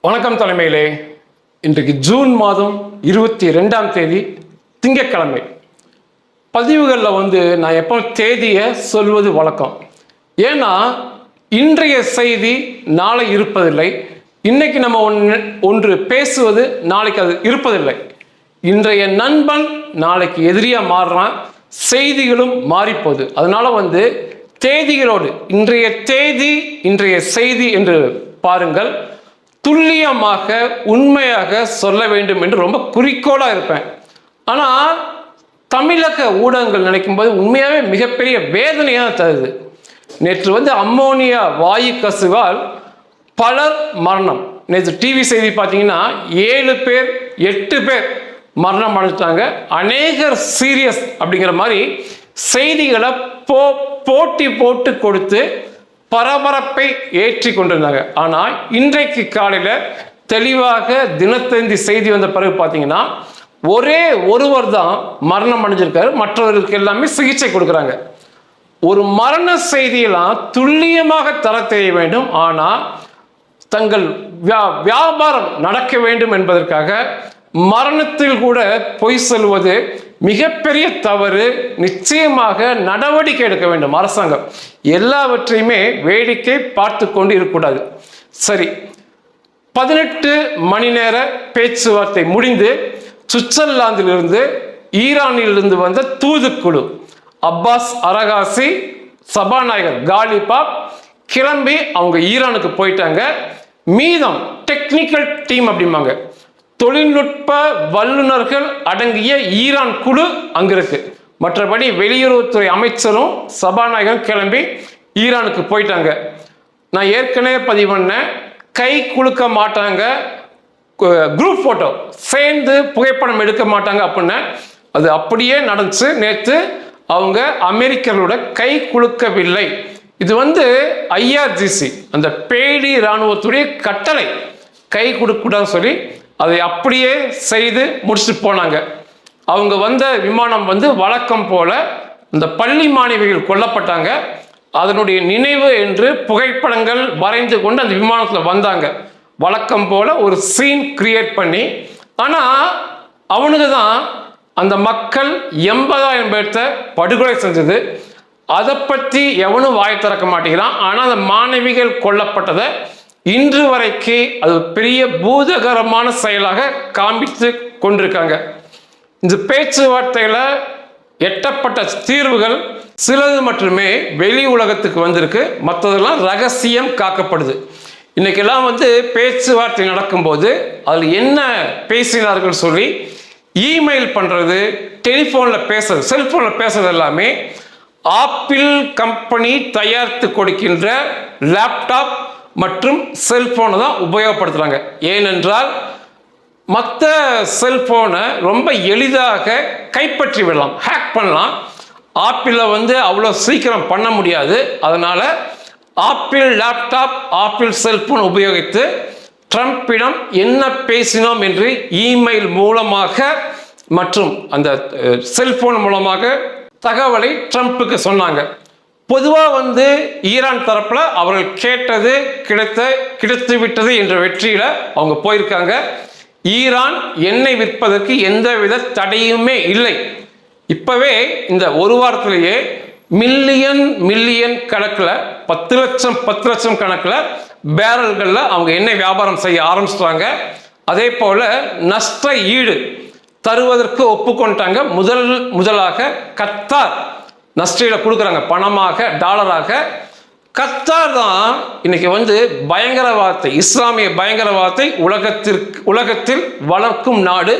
வணக்கம் தலைமையிலே. இன்றைக்கு ஜூன் மாதம் 22ஆம் தேதி திங்கட்கிழமை. பதிவுகளில் நான் எப்போ தேதியை சொல்வது வழக்கம். ஏன்னா இன்றைய செய்தி நாளை இருப்பதில்லை. இன்னைக்கு நம்ம ஒன்று பேசுவது நாளைக்கு அது இருப்பதில்லை. இன்றைய நண்பன் நாளைக்கு எதிரியாக மாறுறான். செய்திகளும் மாறிப்போகுது. அதனால தேதிகளோடு இன்றைய தேதி இன்றைய செய்தி என்று பாருங்கள். துல்லியமாக உண்மையாக சொல்ல வேண்டும் என்று ரொம்ப குறிக்கோளாக இருப்பேன். ஆனால் தமிழக ஊடகங்கள் நினைக்கும்போது உண்மையாகவே மிகப்பெரிய வேதனையாக தருது. நேற்று அம்மோனியா வாயு கசிவால் பலர் மரணம். நேற்று டிவி செய்தி பார்த்தீங்கன்னா 7 பேர் 8 பேர் மரணம் அடைஞ்சிட்டாங்க. அநேகர் சீரியஸ் அப்படிங்கிற மாதிரி செய்திகளை போட்டி போட்டு கொடுத்து பரபரப்பை ஏற்றி கொண்டிருந்தாங்க. ஆனால் இன்றைக்கு காலையில் தெளிவாக தினத்தந்தி செய்தி வந்த பிறகு பார்த்தீங்கன்னா ஒரே ஒருவர் தான் மரணம் அடைஞ்சிருக்காரு. மற்றவர்களுக்கு எல்லாமே சிகிச்சை கொடுக்குறாங்க. ஒரு மரண செய்தியெல்லாம் துல்லியமாக தர தெரிய வேண்டும். ஆனால் தங்கள் வியாபாரம் நடக்க வேண்டும் என்பதற்காக மரணத்தில் கூட பொய் சொல்வது மிகப்பெரிய தவறு. நிச்சயமாக நடவடிக்கை எடுக்க வேண்டும் அரசாங்கம். எல்லாவற்றையுமே வேடிக்கை பார்த்து கொண்டு இருக்கக்கூடாது. சரி, 18 மணி நேர பேச்சுவார்த்தை முடிந்து சுவிட்சர்லாந்திலிருந்து ஈரானிலிருந்து வந்த தூதுக்குழு அப்பாஸ் அரகாசி, சபாநாயகர் காலிபாப் கிளம்பி அவங்க ஈரானுக்கு போயிட்டாங்க. மீதம் டெக்னிக்கல் டீம் அப்படிம்பாங்க, தொழில்நுட்ப வல்லுநர்கள் அடங்கிய ஈரான் குழு அங்க இருக்கு. மற்றபடி வெளியுறவுத்துறை அமைச்சரும் சபாநாயகரும் கிளம்பி ஈரானுக்கு போயிட்டாங்க. நான் ஏற்கனவே பதிவு பண்ணேன், கை குலுக்க மாட்டாங்க, குரூப் போட்டோ சேர்ந்து புகைப்படம் எடுக்க மாட்டாங்க அப்படின்னு. அது அப்படியே நடந்துச்சு. நேற்று அவங்க அமெரிக்கர்களோட கை குலுக்கவில்லை. இது ஐஆர்ஜிசி அந்த பேடி இராணுவத்துடைய கட்டளை, கை கொடுக்கூடாதுன்னு சொல்லி அதை அப்படியே செய்து முடிச்சுட்டு போனாங்க. அவங்க வந்த விமானம் வழக்கம் போல இந்த பள்ளி மாணவிகள் கொல்லப்பட்டாங்க, அதனுடைய நினைவு என்று புகைப்படங்கள் வரைந்து கொண்டு அந்த விமானத்தில் வந்தாங்க. வழக்கம் போல ஒரு சீன் கிரியேட் பண்ணி. ஆனால் அவனுக்கு தான் அந்த மக்கள் 80,000 பேர்த்த படுகொலை செஞ்சது. அதை பற்றி எவனும் வாய் திறக்க மாட்டேங்கிறான். ஆனால் அந்த மாணவிகள் கொல்லப்பட்டதை இன்று வரைக்கு அது பெரிய பூதகரமான செயலாக காண்பித்து கொண்டிருக்காங்க. இந்த பேச்சுவார்த்தையில் எட்டப்பட்ட தீர்வுகள் சிலது மட்டுமே வெளி உலகத்துக்கு வந்திருக்கு, மற்றதெல்லாம் ரகசியம் காக்கப்படுது. இன்னைக்கெல்லாம் பேச்சுவார்த்தை நடக்கும்போது அதில் என்ன பேசினார்கள் சொல்லி இமெயில் பண்ணுறது, டெலிஃபோனில் பேசுறது, செல்ஃபோனில் பேசுறது எல்லாமே ஆப்பிள் கம்பெனி தயாரித்து கொடுக்கின்ற லேப்டாப் மற்றும் செல்போனை தான் உபயோகப்படுத்துகிறாங்க. ஏனென்றால் மற்ற செல்போனை ரொம்ப எளிதாக கைப்பற்றி விடலாம், ஹேக் பண்ணலாம். ஆப்பிளில் அவ்வளோ சீக்கிரம் பண்ண முடியாது. அதனால் ஆப்பிள் லேப்டாப், ஆப்பிள் செல்போன் உபயோகித்து ட்ரம்பிடம் என்ன பேசினோம் என்று இமெயில் மூலமாக மற்றும் அந்த செல்போன் மூலமாக தகவலை ட்ரம்புக்கு சொன்னாங்க. பொதுவாக ஈரான் தரப்பில் அவர்கள் கேட்டது கிடைத்து விட்டது என்ற வெற்றியில் அவங்க போயிருக்காங்க. ஈரான் எண்ணெய் விற்பதற்கு எந்தவித தடையுமே இல்லை. இப்போவே இந்த ஒரு வாரத்திலேயே மில்லியன் கணக்கில் 10 லட்சம் கணக்கில் பேரல்களில் அவங்க எண்ணெய் வியாபாரம் செய்ய ஆரம்பிச்சிட்டாங்க. அதே போல் நஷ்ட ஈடு தருவதற்கு ஒப்புக்கொண்டாங்க. முதலாக கத்தார் நஷ்டீடை கொடுக்குறாங்க, பணமாக, டாலராக. கத்தார் தான் இன்னைக்கு பயங்கரவாதத்தை, இஸ்லாமிய பயங்கரவாதத்தை உலகத்தில் வளர்க்கும் நாடு.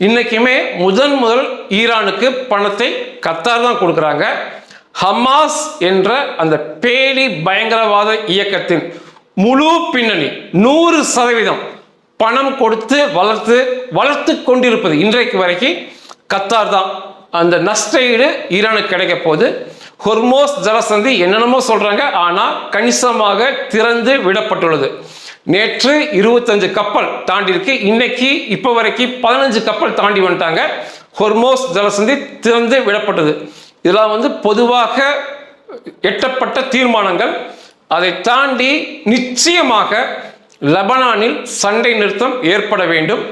இன்னைக்குமே முதல் ஈரானுக்கு பணத்தை கத்தார் தான் கொடுக்குறாங்க. ஹமாஸ் என்ற அந்த பேடி பயங்கரவாத இயக்கத்தின் முழு பின்னணி 100% பணம் கொடுத்து வளர்த்து கொண்டிருப்பது இன்றைக்கு வரைக்கும் கத்தார் தான். அந்த நஷ்ட ஈடு ஈரானுக்கு கிடைக்க போகுது. ஹொர்மோஸ் ஜலசந்தி என்னென்னமோ சொல்றாங்க, ஆனால் கணிசமாக திறந்து விடப்பட்டுள்ளது. நேற்று 25 கப்பல் தாண்டி இருக்கு. இன்னைக்கு இப்போ வரைக்கும் 15 கப்பல் தாண்டி வந்துட்டாங்க. ஹொர்மோஸ் ஜலசந்தி திறந்து விடப்பட்டது. இதெல்லாம் பொதுவாக எட்டப்பட்ட தீர்மானங்கள். அதை தாண்டி நிச்சயமாக லெபனானில் சண்டை நிறுத்தம் ஏற்பட வேண்டும்.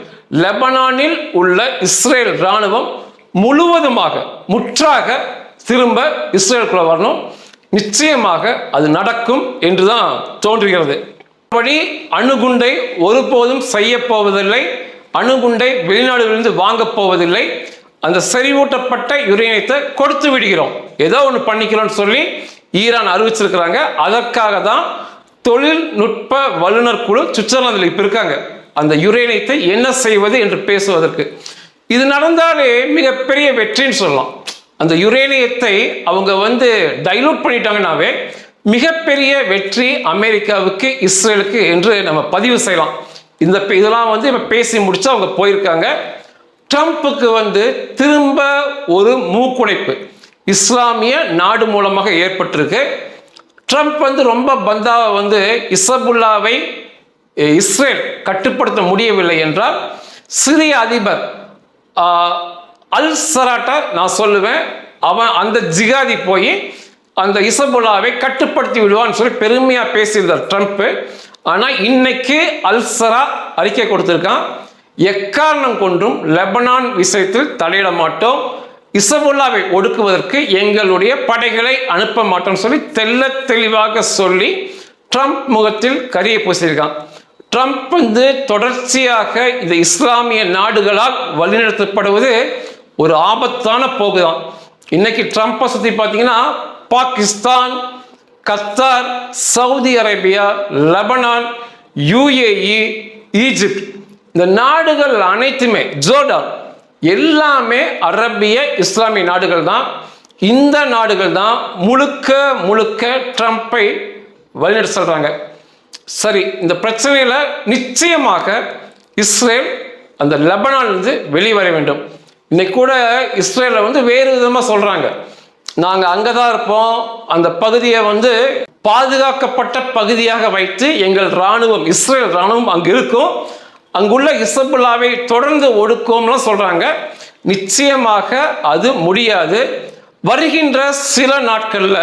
லெபனானில் உள்ள இஸ்ரேல் இராணுவம் முழுவதுமாக முற்றாக திரும்ப இஸ்ரேலுக்குள்ள வரணும். நிச்சயமாக அது நடக்கும் என்றுதான் தோன்றுகிறது. அப்படி அணுகுண்டை ஒருபோதும் செய்ய போவதில்லை. அணுகுண்டை வெளிநாடுகளிலிருந்து வாங்கப் போவதில்லை. அந்த செறிவூட்டப்பட்ட யுரேனியத்தை கொடுத்து விடுகிறோம், ஏதோ ஒன்று பண்ணிக்கிறோம்னு சொல்லி ஈரான் அறிவிச்சிருக்கிறாங்க. அதற்காக தான் தொழில்நுட்ப வல்லுநர் குழு சுவிட்சர்லாந்தில் இப்போ இருக்காங்க, அந்த யுரேனியத்தை என்ன செய்வது என்று பேசுவதற்கு. இது நடந்தாலே மிகப்பெரிய வெற்றின்னு சொல்லலாம். அந்த யுரேனியத்தை அவங்க டைலூட் பண்ணிட்டாங்கன்னாவே மிகப்பெரிய வெற்றி அமெரிக்காவுக்கு, இஸ்ரேலுக்கு என்று நம்ம பதிவு செய்யலாம். இதெல்லாம் இப்போ பேசி முடிச்சு அவங்க போயிருக்காங்க. ட்ரம்ப்புக்கு திரும்ப ஒரு மூக்குடைப்பு இஸ்லாமிய நாடு மூலமாக ஏற்பட்டிருக்கு. ட்ரம்ப் ரொம்ப பந்தாவை இசபுல்லாவை இஸ்ரேல் கட்டுப்படுத்த முடியவில்லை என்றால் சிரிய அதிபர் அல் சராட்டா நான் சொல்லுவேன், அவன் அந்த ஜிகாதி போய் அந்த இசபுல்லாவை கட்டுப்படுத்தி விடுவான்னு சொல்லி பெருமையாக பேசியிருந்தார் ட்ரம்ப். ஆனால் இன்னைக்கு அல் சரா அறிக்கை கொடுத்திருக்கான், எக்காரணம் கொண்டும் லெபனான் விஷயத்தில் தலையிட மாட்டோம், இசபுல்லாவை ஒடுக்குவதற்கு எங்களுடைய படைகளை அனுப்ப மாட்டோம்னு சொல்லி தெல்ல தெளிவாக சொல்லி ட்ரம்ப் முகத்தில் கரியை பூசியிருக்கான். ட்ரம்ப் தொடர்ச்சியாக இந்த இஸ்லாமிய நாடுகளால் வழிநடத்தப்படுவது ஒரு ஆபத்தான போக்குதான். இன்னைக்கு ட்ரம்ப்பை சுற்றி பார்த்தீங்கன்னா Pakistan, Qatar, Saudi Arabia, Lebanon, UAE, Egypt, இந்த நாடுகள் அனைத்துமே, ஜோர்டான், எல்லாமே அரபிய இஸ்லாமிய நாடுகள் தான். இந்த நாடுகள் தான் முழுக்க முழுக்க ட்ரம்ப்பை வழிநடத்த சொல்றாங்க. சரி, இந்த பிரச்சனையில நிச்சயமாக இஸ்ரேல் அந்த லெபனானிலிருந்து வெளிவர வேண்டும். இன்னைக்கு கூட இஸ்ரேலை வேறு விதமாக சொல்றாங்க, நாங்க அங்கதான் இருப்போம், அந்த பகுதியை பாதுகாக்கப்பட்ட பகுதியாக வைத்து எங்கள் இராணுவம், இஸ்ரேல் இராணுவம் அங்கு இருக்கும், அங்குள்ள இசபுல்லாவை தொடர்ந்து ஒடுக்கும்லாம் சொல்றாங்க. நிச்சயமாக அது முடியாது. வருகின்ற சில நாட்கள்ல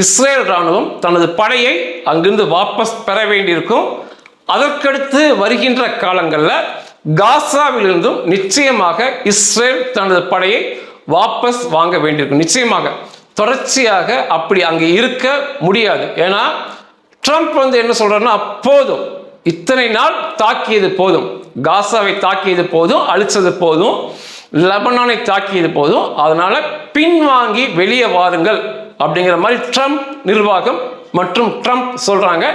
இஸ்ரேல் இராணுவம் தனது படையை அங்கிருந்து வாபஸ் பெற வேண்டியிருக்கும். அதற்கடுத்து வருகின்ற காலங்களில் காசாவிலிருந்தும் நிச்சயமாக இஸ்ரேல் தனது படையை வாபஸ் வாங்க வேண்டியிருக்கும். நிச்சயமாக தொடர்ச்சியாக அப்படி அங்கே இருக்க முடியாது. ஏன்னா ட்ரம்ப் என்ன சொல்றாருன்னா, போதும், இத்தனை நாள் தாக்கியது போதும், காசாவை தாக்கியது போதும், அழிச்சது போதும், லெபனானை தாக்கியது போதும், அதனால பின்வாங்கி வெளியே வாருங்கள் அப்படிங்கிற மாதிரி ட்ரம்ப் நிர்வாகம் மற்றும் ட்ரம்ப் சொல்றாங்க.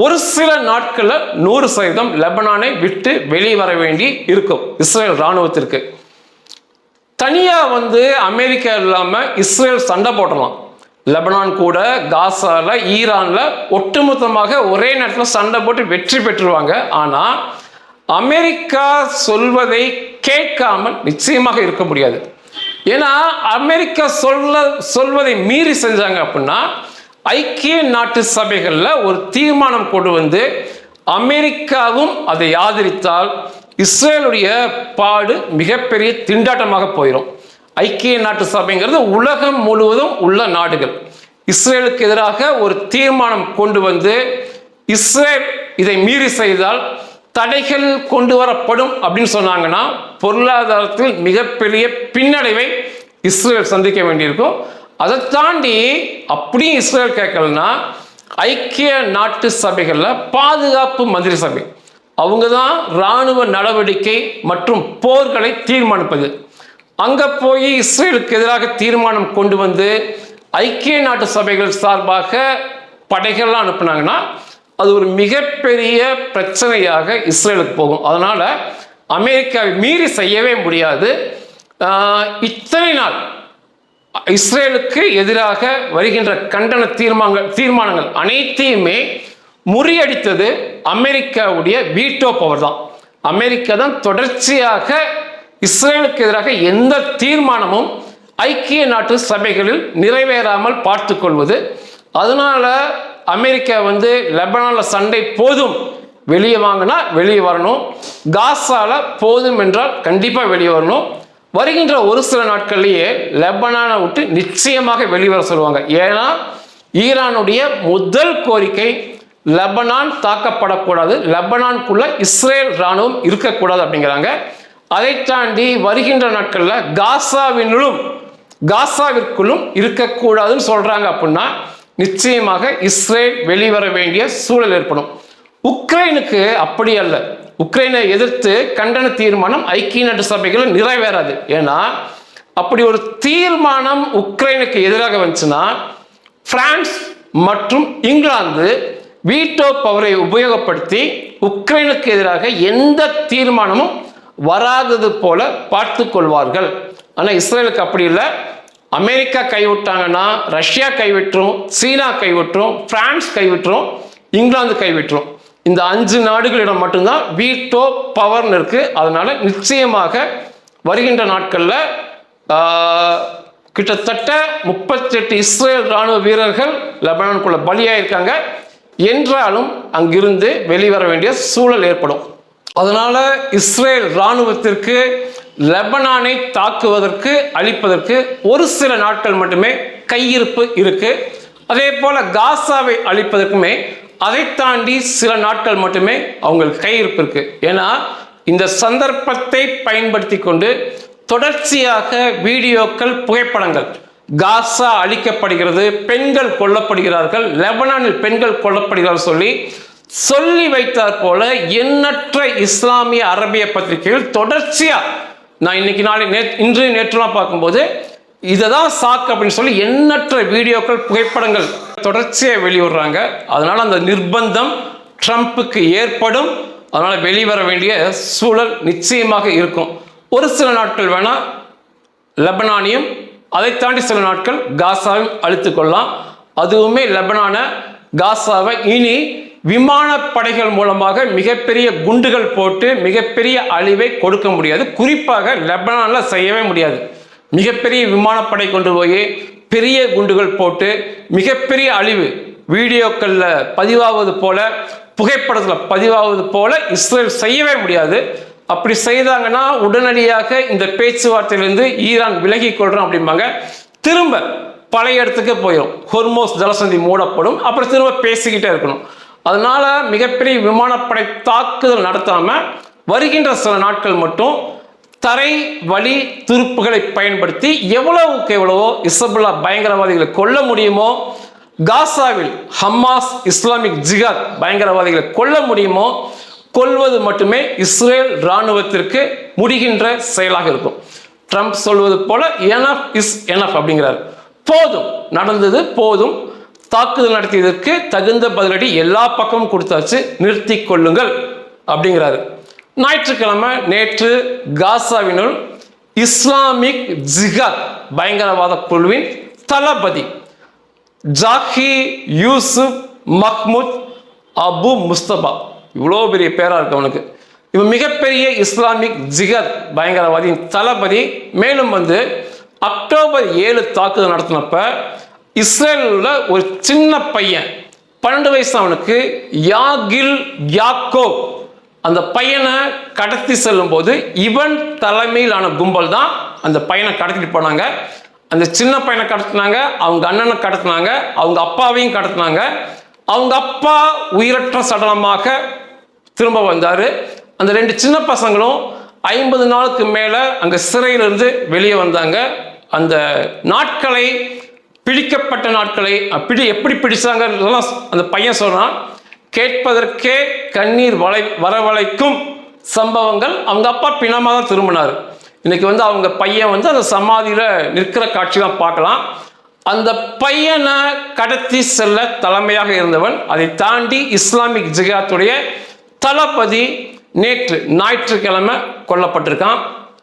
ஒரு சில நாட்கள்ல 100% லெபனானை விட்டு வெளியே வர வேண்டி இருக்கும் இஸ்ரேல் இராணுவத்திற்கு. தனியா அமெரிக்கா இல்லாம இஸ்ரேல் சண்டை போடலாம், லெபனான் கூட, காசால, ஈரான்ல ஒட்டுமொத்தமாக ஒரே நேரத்தில் சண்டை போட்டு வெற்றி பெற்றுருவாங்க. ஆனா அமெரிக்கா சொல்வதை கேட்காமல் நிச்சயமாக இருக்க முடியாது. ஏன்னா அமெரிக்கா சொல்வதை மீறி செஞ்சாங்க அப்படின்னா ஐக்கிய நாட்டு சபைகள்ல ஒரு தீர்மானம் கொண்டு அமெரிக்காவும் அதை ஆதரித்தால் இஸ்ரேலுடைய பாடு மிகப்பெரிய திண்டாட்டமாக போயிடும். ஐக்கிய நாட்டு சபைங்கிறது உலகம் முழுவதும் உள்ள நாடுகள் இஸ்ரேலுக்கு எதிராக ஒரு தீர்மானம் கொண்டு இஸ்ரேல் இதை மீறி செய்தால் தடைகள் கொண்டு வரப்படும் அப்படின்னு சொன்னாங்கன்னா பொருளாதாரத்தில் மிகப்பெரிய பின்னடைவை இஸ்ரேல் சந்திக்க வேண்டியிருக்கும். அதை தாண்டி அப்படியும் இஸ்ரேல் கேட்கலன்னா ஐக்கிய நாட்டு சபைகள்ல பாதுகாப்பு மந்திரி சபை, அவங்க தான் இராணுவ நடவடிக்கை மற்றும் போர்களை தீர்மானிப்பது. அங்க போய் இஸ்ரேலுக்கு எதிராக தீர்மானம் கொண்டு ஐக்கிய நாட்டு சபைகள் சார்பாக படைகள்லாம் அனுப்புனாங்கன்னா அது ஒரு மிகப்பெரிய பிரச்சனையாக இஸ்ரேலுக்கு போகும். அதனால அமெரிக்காவை மீறி செய்யவே முடியாது. இத்தனை நாள் இஸ்ரேலுக்கு எதிராக வருகின்ற கண்டன தீர்மானங்கள் அனைத்தையுமே முறியடித்தது அமெரிக்காவுடைய வீட்டோ பவர் தான். அமெரிக்கா தான் தொடர்ச்சியாக இஸ்ரேலுக்கு எதிராக எந்த தீர்மானமும் ஐக்கிய நாட்டு சபைகளில் நிறைவேறாமல் பார்த்து கொள்வது. அதனால அமெரிக்கா லெபனான்ல சண்டை போதும், வெளியே வாங்கினா வெளியே வரணும், காசால போதும் என்றால் கண்டிப்பா வெளியே வரணும். வருகின்ற ஒரு சில நாட்கள்லேயே லெபனானை விட்டு நிச்சயமாக வெளிவர சொல்லுவாங்க. ஏன்னா ஈரானுடைய முதல் கோரிக்கை லெபனான் தாக்கப்படக்கூடாது, லெபனானுக்குள்ள இஸ்ரேல் இராணுவம் இருக்கக்கூடாது அப்படிங்கிறாங்க. அதை தாண்டி வருகின்ற நாட்களில் காசாவிற்குள்ளும் இருக்கக்கூடாதுன்னு சொல்றாங்க. அப்படின்னா நிச்சயமாக இஸ்ரேல் வெளிவர வேண்டிய சூழல் ஏற்படும். உக்ரைனுக்கு அப்படி அல்ல. உக்ரைனை எதிர்த்து கண்டன தீர்மானம் ஐக்கிய நாட்டு சபைகள் நிறைவேறாது. ஏன்னா அப்படி ஒரு தீர்மானம் உக்ரைனுக்கு எதிராக வந்துச்சுன்னா பிரான்ஸ் மற்றும் இங்கிலாந்து வீட்டோ பவரை உபயோகப்படுத்தி உக்ரைனுக்கு எதிராக எந்த தீர்மானமும் வராதது போல பார்த்து கொள்வார்கள். ஆனால் இஸ்ரேலுக்கு அப்படி இல்லை. அமெரிக்கா கைவிட்டாங்கன்னா ரஷ்யா கைவிட்டுரும், சீனா கைவிட்டுரும், பிரான்ஸ் கைவிட்டுரும், இங்கிலாந்து கைவிட்டுரும். இந்த 5 நாடுகளிடம் மட்டும்தான் வீட்டோ பவர்னு இருக்கு. அதனால நிச்சயமாக வருகின்ற நாட்களில் கிட்டத்தட்ட 38 இஸ்ரேல் இராணுவ வீரர்கள் லெபனானுக்குள்ள பலியாயிருக்காங்க. என்றாலும் அங்கிருந்து வெளிவர வேண்டிய சூழல் ஏற்படும். அதனால இஸ்ரேல் இராணுவத்திற்கு லெபனானை தாக்குவதற்கு அழிப்பதற்கு ஒரு சில நாட்கள் மட்டுமே கையிருப்பு இருக்கு. அதே போல காசாவை அழிப்பதற்குமே அதை தாண்டி சில நாட்கள் மட்டுமே அவங்களுக்கு கையிருப்பு இருக்கு. ஏன்னா இந்த சந்தர்ப்பத்தை பயன்படுத்தி கொண்டு தொடர்ச்சியாக வீடியோக்கள், புகைப்படங்கள், காசா அழிக்கப்படுகிறது, பெண்கள் கொல்லப்படுகிறார்கள், லெபனானில் பெண்கள் கொல்லப்படுகிறார்கள் சொல்லி வைத்தார் போல எண்ணற்ற இஸ்லாமிய அரபிய பத்திரிகைகள் தொடர்ச்சியா, நான் இன்று நேற்றுலாம் பார்க்கும்போது இதை தான் சாக்கு அப்படின்னு சொல்லி எண்ணற்ற வீடியோக்கள், புகைப்படங்கள் தொடர்ச்சியாக வெளியிடுறாங்க. அதனால அந்த நிர்பந்தம் ட்ரம்ப்புக்கு ஏற்படும். அதனால வெளிவர வேண்டிய சூழல் நிச்சயமாக இருக்கும். ஒரு சில நாட்கள் வேணா லெபனானையும் அதை தாண்டி சில நாட்கள் காசாவையும் அழித்துக் கொள்ளலாம். அதுவுமே லெபனான காசாவை இனி விமானப்படைகள் மூலமாக மிகப்பெரிய குண்டுகள் போட்டு மிகப்பெரிய அழிவை கொடுக்க முடியாது. குறிப்பாக லெபனானில் செய்யவே முடியாது. மிகப்பெரிய விமானப்படை கொண்டு போய் பெரிய குண்டுகள் போட்டு மிகப்பெரிய அழிவு வீடியோக்களில் பதிவாவது போல, புகைப்படத்தில் பதிவாவது போல இஸ்ரேல் செய்யவே முடியாது. அப்படி செய்தாங்கன்னா உடனடியாக இந்த பேச்சுவார்த்தையிலிருந்து ஈரான் விலகி கொள்றோம் அப்படிம்பாங்க. திரும்ப பழைய இடத்துக்கு போயிடும். ஹொர்மோஸ் ஜலசந்தி மூடப்படும். அப்புறம் திரும்ப பேசிக்கிட்டே இருக்கணும். அதனால மிகப்பெரிய விமானப்படை தாக்குதல் நடத்தாம வருகின்ற சில நாட்கள் மட்டும் தரை வழி துருப்புகளை பயன்படுத்தி எவ்வளவுக்கு எவ்வளவோ இஸ்புல்லா பயங்கரவாதிகளை கொல்ல முடியுமோ, காசாவில் ஹமாஸ் இஸ்லாமிக் ஜிஹாத் பயங்கரவாதிகளை கொல்ல முடியுமோ கொல்வது மட்டுமே இஸ்ரேல் இராணுவத்திற்கு முடிகின்ற செயலாக இருக்கும். ட்ரம்ப் சொல்வது போல எனஃப் இஸ் எனஃப் அப்படிங்கிறார். போதும், நடந்தது போதும், தாக்குதல் நடத்தியதற்கு தகுந்த பதிலடி எல்லா பக்கமும் கொடுத்தாச்சு, நிறுத்தி கொள்ளுங்கள் அப்படிங்கிறாரு. ஞாயிற்றுக்கிழமை நேற்று காசாவினுள் இஸ்லாமிக் ஜிஹாத் பயங்கரவாத குழுவின் தளபதி ஜாகி யூசுப் மஹ்மூத் அபு முஸ்தபா, இவ்வளோ பெரிய பேரா இருக்கு அவனுக்கு, இவன் மிகப்பெரிய இஸ்லாமிக் ஜிஹாத் பயங்கரவாதியின் தளபதி. மேலும் அக்டோபர் 7 தாக்குதல் நடத்தினப்ப இஸ்ரேலில் ஒரு சின்ன பையன் 12 வயசு அவனுக்கு யாகில் யாக்கோப், அந்த பையனை கடத்தி செல்லும் போது இவன் தலைமையிலான கும்பல் தான் அந்த பையனை கடத்திட்டு போனாங்க. அந்த சின்ன பையனை கடத்தினாங்க, அவங்க அண்ணனை கடத்தினாங்க, அவங்க அப்பாவையும் கடத்தினாங்க. அவங்க அப்பா உயிரற்ற சடலமாக திரும்ப வந்தார். அந்த 2 சின்ன பசங்களும் 50 நாளுக்கு மேலே அங்கே சிறையிலிருந்து வெளியே வந்தாங்க. அந்த நாட்களை, பிடிக்கப்பட்ட நாட்களை எப்படி பிடிச்சாங்க அந்த பையன் சொல்றான். கேட்பதற்கே கண்ணீர் வரவழைக்கும் சம்பவங்கள். அவங்க அப்பா பிணமாக தான் திரும்பினார். இன்னைக்கு அவங்க பையன் அந்த சமாதியில் நிற்கிற காட்சிலாம் பார்க்கலாம். அந்த பையனை கடத்தி செல்ல தலைமையாக இருந்தவன், அதை தாண்டி இஸ்லாமிக் ஜிஹாத்துடைய தளபதி நேற்று ஞாயிற்றுக்கிழமை கொல்லப்பட்டிருக்கான்.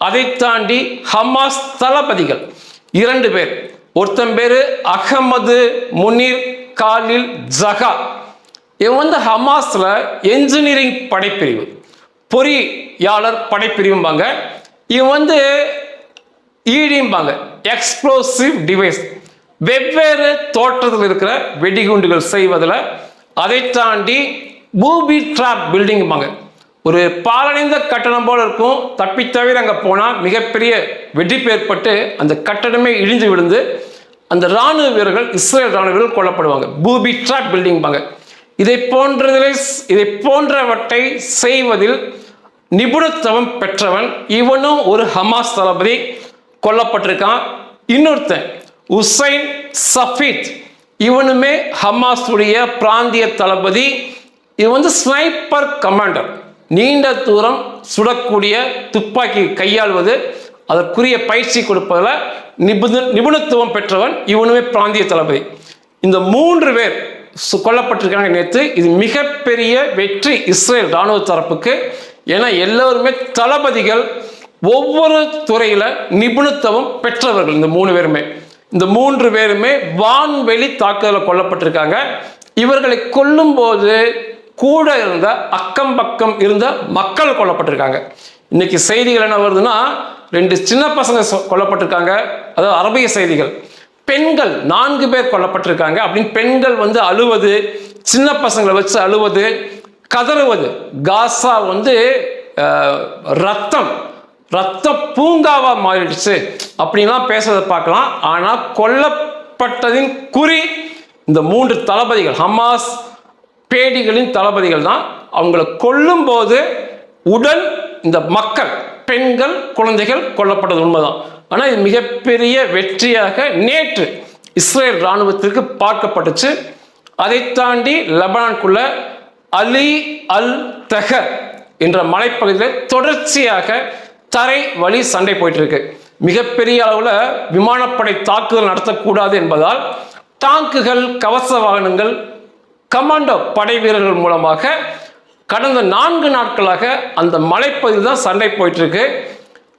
அதை தாண்டி ஹமாஸ் தளபதிகள் 2 பேர், ஒருத்தன் பேரு அகமது முனீர் காலில் ஜஹா, இவன் ஹமாஸ்ல என்ஜினியரிங் படைப்பிரிவு, பொறியாளர் படைப்பிரிவும்பாங்க. இவன் ஈடிம்பாங்க, எக்ஸ்ப்ளோசிவ் டிவைஸ், வெவ்வேறு தோற்றத்தில் இருக்கிற வெடிகுண்டுகள் செய்வதில். அதை தாண்டி பூபி ட்ராப் பில்டிங்பாங்க, ஒரு பாலடைந்த கட்டணம் போல இருக்கும், தப்பி தவிர அங்கே போனால் மிகப்பெரிய வெடிப்பு ஏற்பட்டு அந்த கட்டடமே இழிந்து விழுந்து அந்த இராணுவ வீரர்கள், இஸ்ரேல் இராணுவ வீரர்கள் கொல்லப்படுவாங்க. Booby drop பில்டிங்பாங்க. இதை போன்றவற்றை செய்வதில் நிபுணத்துவம் பெற்றவன். இவனும் ஒரு ஹமாஸ் தளபதி கொல்லப்பட்டிருக்கான். இன்னொருத்தன் உசைன் சஃபீத், இவனுமே ஹமாஸுடைய பிராந்திய தளபதி. இவன் ஸ்னைப்பர் கமாண்டர், நீண்ட தூரம் சுடக்கூடிய துப்பாக்கி கையாள்வது, அதற்குரிய பயிற்சி கொடுப்பதில் நிபுணத்துவம் பெற்றவன். இவனுமே பிராந்திய தளபதி. இந்த 3 பேர் கொல்லப்பட்டிருக்காங்க நேற்று. இது மிகப்பெரிய வெற்றி இஸ்ரேல் இராணுவ தரப்புக்கு. ஏன்னா எல்லோருமே தளபதிகள், ஒவ்வொரு துறையில நிபுணத்துவம் பெற்றவர்கள். இந்த 3 பேருமே, இந்த 3 பேருமே வான்வெளி தாக்குதலில் கொல்லப்பட்டிருக்காங்க. இவர்களை கொல்லும் போது கூட இருந்த அக்கம் பக்கம் இருந்த மக்கள் கொல்லப்பட்டிருக்காங்க. இன்னைக்கு செய்திகள் என்ன வருதுன்னா, 2 சின்ன பசங்க கொல்லப்பட்டிருக்காங்க. அதாவது அரபிய செய்திகள். பெண்கள் 4 பேர் கொல்லப்பட்டிருக்காங்க அப்படின்னு பெண்கள் அழுவது, சின்ன பசங்களை வச்சு அழுவது, கதறுவது. காசா ரத்த பூங்காவா மாறிடுச்சு அப்படின்லாம் பேசுறதை பார்க்கலாம். ஆனால் கொல்லப்பட்டதின் குறி இந்த 3 தளபதிகள், ஹமாஸ் பேடிகளின் தளபதிகள் தான். அவங்களை கொல்லும் போது உடல் இந்த மக்கள், பெண்கள், குழந்தைகள் கொல்லப்பட்டது உண்மைதான். ஆனால் இது மிகப்பெரிய வெற்றியாக நேற்று இஸ்ரேல் இராணுவத்திற்கு பார்க்கப்பட்டுச்சு. அதை தாண்டி லெபனானுக்குள்ள அலி அல் தஹர் என்ற மலைப்பகுதியில் தொடர்ச்சியாக தரை வழி சண்டை போயிட்டு இருக்கு. மிகப்பெரிய அளவில் விமானப்படை தாக்குதல் நடத்தக்கூடாது என்பதால் டாங்குகள், கவச வாகனங்கள், கமாண்டோ படை வீரர்கள் மூலமாக கடந்த 4 நாட்களாக அந்த மலைப்பகுதியில் தான் சண்டை போயிட்டு இருக்கு.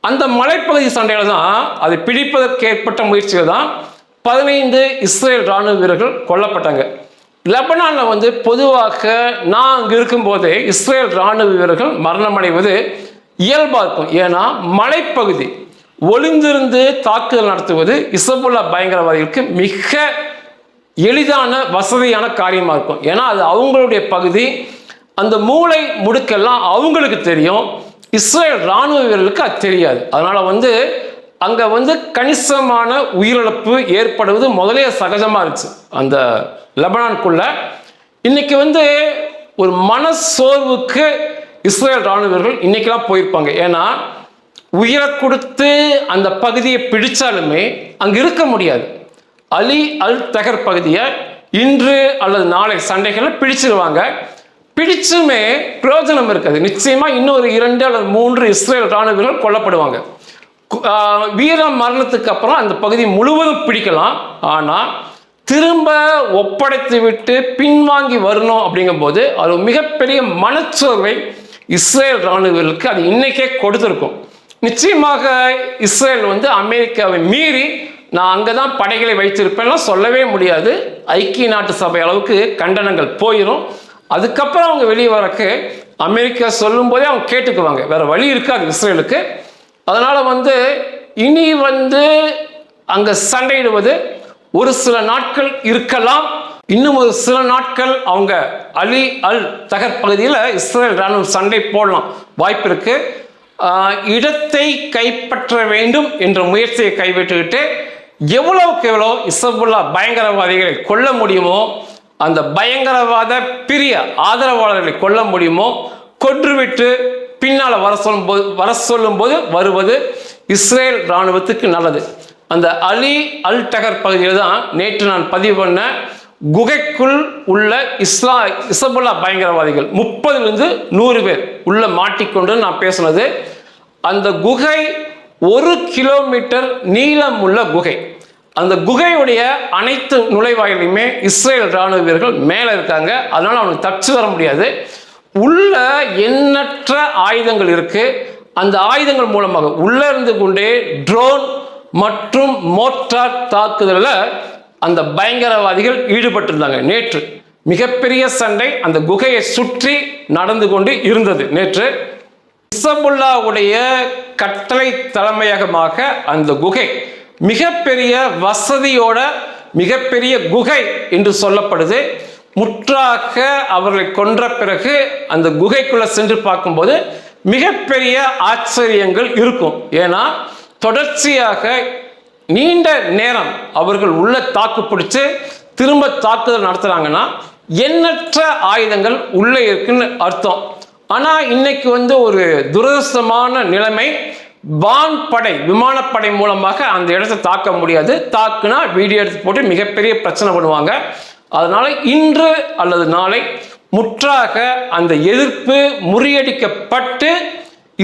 அந்த மலைப்பகுதி சண்டையில தான் அதை பிடிப்பதற்கு ஏற்பட்ட முயற்சிகள் தான் 15 இஸ்ரேல் இராணுவ வீரர்கள் கொல்லப்பட்டாங்க. லெபனான்ல பொதுவாக நான் அங்கே இருக்கும்போதே இஸ்ரேல் இராணுவ வீரர்கள் மரணமடைவது இயல்பாக இருக்கும். ஏன்னா மலைப்பகுதி, ஒளிந்திருந்து தாக்குதல் நடத்துவது இஸ்புல்லா பயங்கரவாதிகளுக்கு மிக எளிதான வசதியான காரியமாக இருக்கும். ஏன்னா அது அவங்களுடைய பகுதி, அந்த மூளை முடுக்கெல்லாம் அவங்களுக்கு தெரியும். இஸ்ரேல் இராணுவ வீரர்களுக்கு அது தெரியாது. அதனால அங்கே கணிசமான உயிரிழப்பு ஏற்படுவது முதலே சகஜமாக இருந்துச்சு அந்த லெபனானுக்குள்ள. இன்னைக்கு ஒரு மனசோர்வுக்கு இஸ்ரேல் இராணுவ வீரர்கள் இன்னைக்கெல்லாம் போயிருப்பாங்க. ஏன்னா உயிரை கொடுத்து அந்த பகுதியை பிடிச்சாலுமே அங்கே இருக்க முடியாது. அலி அல் தஹர் பகுதியை இன்று அல்லது நாளை சண்டைகளை பிடிச்சிருவாங்க. பிடிச்சுமே பிரயோஜனம் இருக்காது. நிச்சயமா இன்னொரு 2 அல்லது 3 இஸ்ரேல் இராணுவ வீரர்கள் கொல்லப்படுவாங்க. வீர மரணத்துக்கு அப்புறம் அந்த பகுதி முழுவதும் பிடிக்கலாம். ஆனால் திரும்ப ஒப்படைத்து விட்டு பின்வாங்கி வரணும் அப்படிங்கும் போது அது மிகப்பெரிய மனச்சோர்வை இஸ்ரேல் இராணுவ வீரர்களுக்கு அது இன்னைக்கே கொடுத்துருக்கும். நிச்சயமாக இஸ்ரேல் அமெரிக்காவை மீறி நான் அங்கே தான் படைகளை வைத்திருப்பேன்லாம் சொல்லவே முடியாது. ஐக்கிய நாட்டு சபை அளவுக்கு கண்டனங்கள் போயிடும். அதுக்கப்புறம் அவங்க வெளியே வரக்கு அமெரிக்கா சொல்லும் போதே அவங்க கேட்டுக்குவாங்க. வேற வழி இருக்காது இஸ்ரேலுக்கு. அதனால இனி அங்க சண்டையிடுவது ஒரு சில நாட்கள் இருக்கலாம். இன்னும் ஒரு சில நாட்கள் அவங்க அலி அல் தஹர் பகுதியில் இஸ்ரேல் இராணுவ சண்டை போடலாம், வாய்ப்பு இருக்கு. இடத்தை கைப்பற்ற வேண்டும் என்ற முயற்சியை கைவிட்டுக்கிட்டு எவ்வளவுக்கு எவ்வளோ இஸ்புல்லா பயங்கரவாதிகளை கொல்ல முடியுமோ, அந்த பயங்கரவாத பிரிய ஆதரவாளர்களை கொல்ல முடியுமோ கொன்றுவிட்டு பின்னால் வர சொல்லும் போது வருவது இஸ்ரேல் இராணுவத்துக்கு நல்லது. அந்த அலி அல் தஹர் பகுதியில் தான் நேற்று நான் பதிவு பண்ண குகைக்குள் உள்ள இஸ்புல்லா பயங்கரவாதிகள் 30 to 100 பேர் உள்ள மாட்டிக்கொண்டு நான் பேசுனது. அந்த குகை 1 கிலோமீட்டர் நீளம் உள்ள குகை. அந்த குகையுடைய அனைத்து நுழைவாயிலுமே இஸ்ரேல் இராணுவ வீரர்கள் மேலே இருக்காங்க. அதனால அவனுக்கு தப்பிச்சு வர முடியாது. உள்ள எண்ணற்ற ஆயுதங்கள் இருக்கு. அந்த ஆயுதங்கள் மூலமாக உள்ள இருந்து கொண்டே ட்ரோன் மற்றும் மோட்டார் தாக்குதலில் அந்த பயங்கரவாதிகள் ஈடுபட்டிருந்தாங்க. நேற்று மிகப்பெரிய சண்டை அந்த குகையை சுற்றி நடந்து கொண்டு இருந்தது. நேற்று இஸ்புல்லாவுடைய கட்டளை தலைமையகமாக அந்த குகை மிகப்பெரிய வசதியோட மிகப்பெரிய குகை என்று சொல்லப்படுது. முற்றாக அவர்களை கொன்ற பிறகு அந்த குகைக்குள்ள சென்று பார்க்கும்போது மிகப்பெரிய ஆச்சரியங்கள் இருக்கும். ஏன்னா தொடர்ச்சியாக நீண்ட நேரம் அவர்கள் உள்ள தாக்கு பிடிச்சு திரும்ப தாக்குதல் நடத்துறாங்கன்னா எண்ணற்ற ஆயுதங்கள் உள்ளே இருக்குன்னு அர்த்தம். ஆனால் இன்னைக்கு வந்து ஒரு துரதிர்ஷ்டமான நிலைமை, வான்படை விமானப்படை மூலமாக அந்த இடத்தை தாக்க முடியாது. தாக்குனா வீடியோ எடுத்து போட்டு மிகப்பெரிய பிரச்சனை பண்ணுவாங்க. அதனால இன்று அல்லது நாளை முற்றாக அந்த எதிர்ப்பு முறியடிக்கப்பட்டு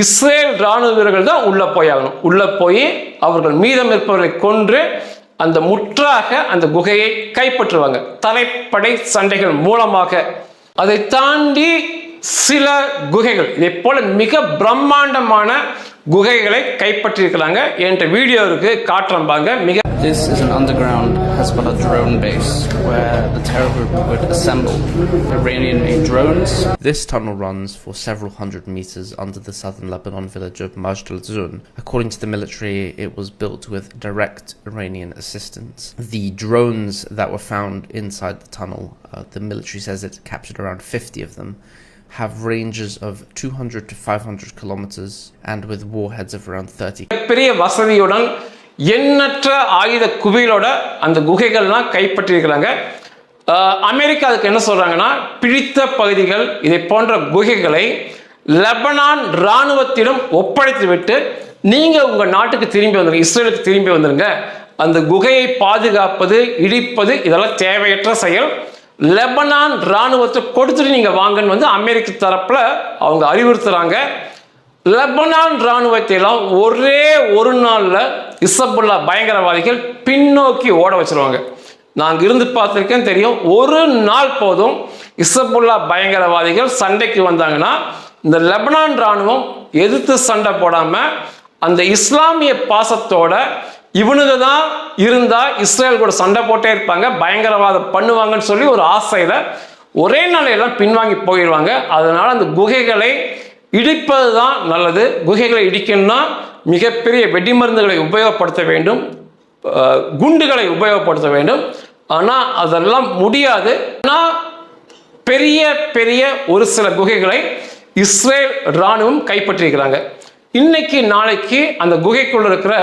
இஸ்ரேல் இராணுவ வீரர்கள் தான் உள்ள போயாகணும். உள்ள போய் அவர்கள் மீதம் இருப்பவர்களை கொன்று அந்த முற்றாக அந்த குகையை கைப்பற்றுவாங்க தலைப்படை சண்டைகள் மூலமாக. அதை தாண்டி சில குகைகள் இதை போல மிக பிரம்மாண்டமான குகைகளை கைப்பற்றியிருக்கிறாங்க. என்கிட்ட வீடியோ இருக்கு, காட்டுறேன் பாருங்க. மிக This is an underground Hezbollah drone base where the terror group would assemble Iranian-made drones. This tunnel runs for several hundred meters under the southern Lebanon village of Majd al-Zun. According to the military, it was built with direct Iranian assistance. The drones that were found inside the tunnel, the military says it captured around 50 of them, have ranges of 200 to 500 kilometers and with warheads of around 30. பெரிய வசதியுடன் எண்ணற்ற ஆயுத குவியலோட அந்த குகைகள்லாம் கைப்பற்றியிருக்கிறாங்க. America அதுக்கு என்ன சொல்றாங்கன்னா, பிடித்த பகுதிகள் இதை போன்ற குகைகளை லெபனான் இராணுவத்திடம் ஒப்படைத்து விட்டு நீங்க உங்க நாட்டுக்கு திரும்பி வந்துருங்க, இஸ்ரேலுக்கு திரும்பி வந்துருங்க. அந்த குகையை பாதுகாப்பது, இடிப்பது இதெல்லாம் தேவையற்ற செயல். லெபனான் இராணுவத்தை கொடுத்துட்டு நீங்க வாங்கன்னு வந்து அமெரிக்க தரப்புல அவங்க அறிவுறுத்துறாங்க. லெபனான் இராணுவத்தை எல்லாம் ஒரே ஒரு நாள்ல இசபுல்லா பயங்கரவாதிகள் பின்னோக்கி ஓட வச்சிருவாங்க. நான் இருந்து பார்த்திருக்கேன், தெரியும். ஒரு நாள் போதும் இசபுல்லா பயங்கரவாதிகள் சண்டைக்கு வந்தாங்கன்னா இந்த லெபனான் இராணுவம் எதிர்த்து சண்டை போடாம அந்த இஸ்லாமிய பாசத்தோட இவனுங்க தான் இருந்தா இஸ்ரேல் கூட சண்டை போட்டே இருப்பாங்க, பயங்கரவாதம் பண்ணுவாங்கன்னு சொல்லி ஒரு ஆசையில ஒரே நாளையெல்லாம் பின்வாங்கி போயிடுவாங்க. அதனால அந்த குகைகளை இடிப்பது தான் நல்லது. குகைகளை இடிக்கணும்னா மிகப்பெரிய வெடிமருந்துகளை உபயோகப்படுத்த வேண்டும், குண்டுகளை உபயோகப்படுத்த வேண்டும். ஆனால் அதெல்லாம் முடியாது. ஆனால் பெரிய பெரிய ஒரு சில குகைகளை இஸ்ரேல் இராணுவம் கைப்பற்றியிருக்கிறாங்க. இன்னைக்கு நாளைக்கு அந்த குகைக்குள்ள இருக்கிற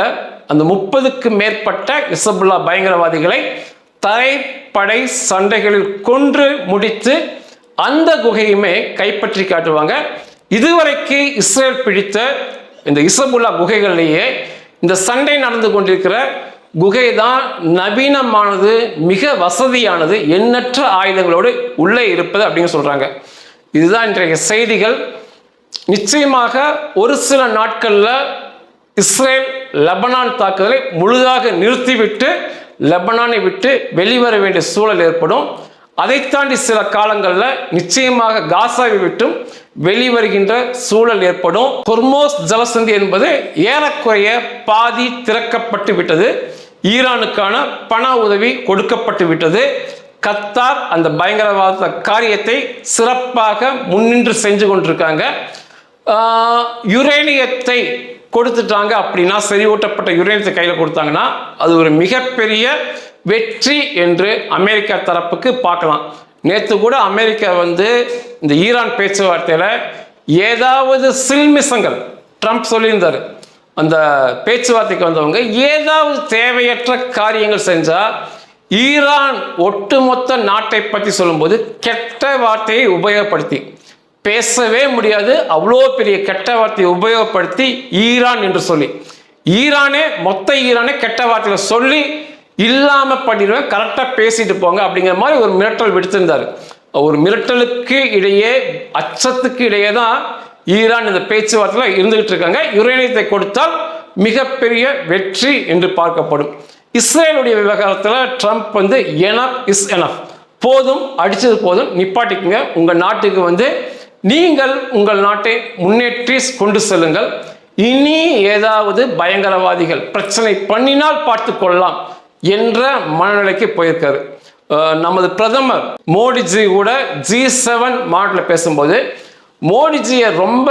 அந்த 30க்கு மேற்பட்ட இசபுல்லா பயங்கரவாதிகளை தரைப்படை சண்டைகளில் கொன்று முடித்து அந்த குகையுமே கைப்பற்றி காட்டுவாங்க. இதுவரைக்கு இஸ்ரேல் பிடித்த இந்த இசபுல்லா குகைகளிலேயே இந்த சண்டை நடந்து கொண்டிருக்கிற குகை தான் நவீனமானது, மிக வசதியானது, எண்ணற்ற ஆயுதங்களோடு உள்ளே இருப்பது அப்படின்னு சொல்றாங்க. இதுதான் இன்றைய செய்திகள். நிச்சயமாக ஒரு சில நாட்கள்ல இஸ்ரேல் லெபனான் தாக்குதலை முழுதாக நிறுத்திவிட்டு லெபனானை விட்டு வெளிவர வேண்டிய சூழல் ஏற்படும். அதை தாண்டி சில காலங்களில் நிச்சயமாக காசாவை விட்டும் வெளிவருகின்ற சூழல் ஏற்படும். ஹொர்மோஸ் ஜலசந்தி என்பது ஏறக்குறைய பாதி திறக்கப்பட்டு விட்டது. ஈரானுக்கான பண உதவி கொடுக்கப்பட்டு விட்டது. கத்தார் அந்த பயங்கரவாத காரியத்தை சிறப்பாக முன்னின்று செஞ்சு கொண்டிருக்காங்க. யுரேனியத்தை கொடுத்துட்டாங்க அப்படின்னா, செறிவூட்டப்பட்ட யுரேனியத்தை கையில் கொடுத்தாங்கன்னா அது ஒரு மிகப்பெரிய வெற்றி என்று அமெரிக்கா தரப்புக்கு பார்க்கலாம். நேற்று கூட அமெரிக்கா வந்து இந்த ஈரான் பேச்சுவார்த்தையில் ஏதாவது சில்மிசங்கள் ட்ரம்ப் சொல்லியிருந்தார். அந்த பேச்சுவார்த்தைக்கு வந்தவங்க ஏதாவது தேவையற்ற காரியங்கள் செஞ்சால் ஈரான் ஒட்டுமொத்த நாட்டை பற்றி சொல்லும்போது கெட்ட வார்த்தையை உபயோகப்படுத்தி பேசவே முடியாது. அவ்வளோ பெரிய கெட்ட வார்த்தையை உபயோகப்படுத்தி ஈரான் என்று சொல்லி ஈரானே மொத்த ஈரானே கெட்ட வார்த்தையில சொல்லி இல்லாம பண்ணிடுவேன், கரெக்டாக பேசிட்டு போங்க அப்படிங்கிற மாதிரி ஒரு மிரட்டல் விடுத்திருந்தார். ஒரு மிரட்டலுக்கு இடையே அச்சத்துக்கு இடையே தான் ஈரான் இந்த பேச்சுவார்த்தையில் இருந்துகிட்டு இருக்காங்க. யுரேனியத்தை கொடுத்தால் மிகப்பெரிய வெற்றி என்று பார்க்கப்படும். இஸ்ரேலுடைய விவகாரத்தில் ட்ரம்ப் வந்து எனஃப் இஸ் எனஃப், போதும், அடிச்சது போதும், நிப்பாட்டிக்குங்க. உங்கள் நாட்டுக்கு வந்து நீங்கள் உங்கள் நாட்டை முன்னேற்றி கொண்டு செல்லுங்கள். இனி ஏதாவது பயங்கரவாதிகள் பிரச்சனை பண்ணினால் பார்த்து கொள்ளலாம் என்ற மனநிலைக்கு போயிருக்காரு. நமது பிரதமர் மோடிஜி கூட G7 மாநாட்டில் பேசும்போது மோடிஜியை ரொம்ப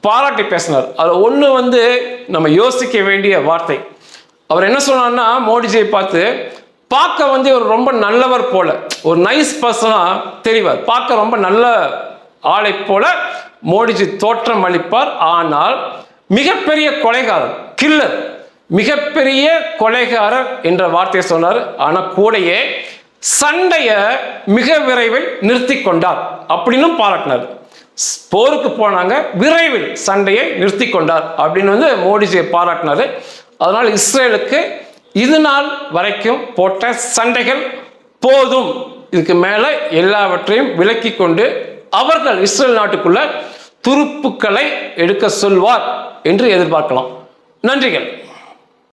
பாராட்டி பேசினார். அதில் ஒன்று வந்து நம்ம யோசிக்க வேண்டிய வார்த்தை. அவர் என்ன சொன்னார்னா, மோடிஜியை பார்த்து பார்க்க வந்து ஒரு ரொம்ப நல்லவர் போல, ஒரு நைஸ் பர்சனாக தெரிவார், பார்க்க ரொம்ப நல்ல ஆளை போல மோடிஜி தோற்றம் அளிப்பார். ஆனால் மிகப்பெரிய கொலைகாரர், கில்லர், மிகப்பெரிய கொலைகாரர் என்ற வார்த்தையை சொன்னார். ஆனால் கூடையே சண்டைய மிக விரைவில் நிறுத்தி கொண்டார் அப்படின்னு பாராட்டினார். போருக்கு போனாங்க, விரைவில் சண்டையை நிறுத்தி கொண்டார் அப்படின்னு மோடிஜியை பாராட்டினாரு. அதனால் இஸ்ரேலுக்கு இது நாள் வரைக்கும் போட்ட சண்டைகள் போதும், இதுக்கு மேல எல்லாவற்றையும் விலக்கி கொண்டு அவர்கள் இஸ்ரேல் நாட்டுக்குள்ள துருப்புக்களை எடுக்க சொல்வார் என்று எதிர்பார்க்கலாம். நன்றிகள்.